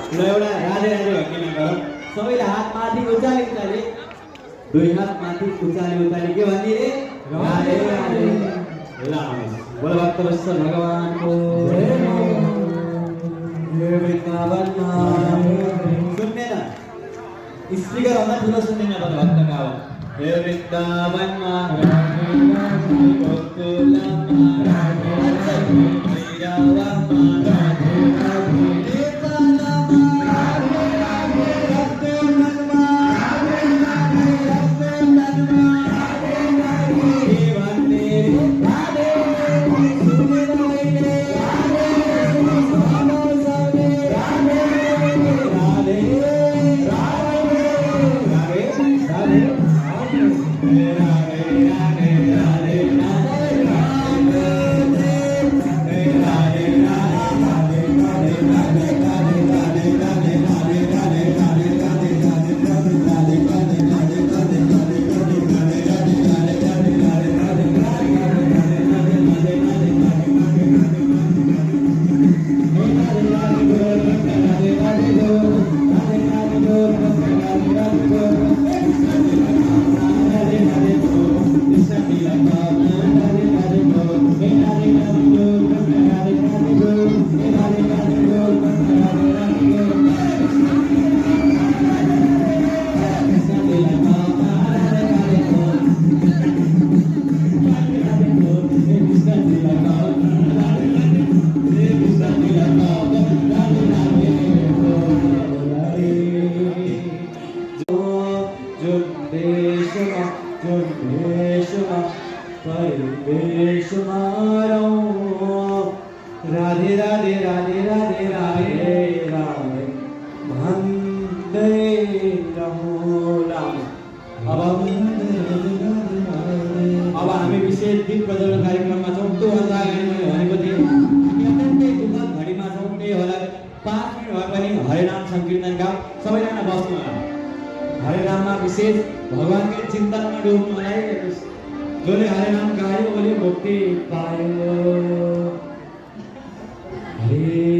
ल एउटा राधे राधे भन्ने गरौँ सबैले हात माथि उचाली उचाली दुई हात माथि उचाली उचाली के भन्ने रे राधे राधे ल बोल भक्तवत्सल भगवानको जय वृन्दावनमा सुन्ने न स्पीकर भन्दा ठुलो सुन्ने न भक्तका हो हे वृन्दावनमा गोकुलमा राधे राधे राधे राधे राधे राधे वन्दे अब हामी विशेष गीत प्रज्वलन कार्यक्रममा छौँ त्योभन्दा अगाडि मैले भनेको थिएँ अत्यन्तै दुःखद घडीमा छौँ त्यही होला 5 मिनट भए पनि हरिनाम संकीर्तन गाउँ सबैजना बस्नु होला हरिनाममा विशेष भगवानकै चिन्तनमा डुब्नु होला जसले हरिनाम गायो उसले मुक्ति पायो हरे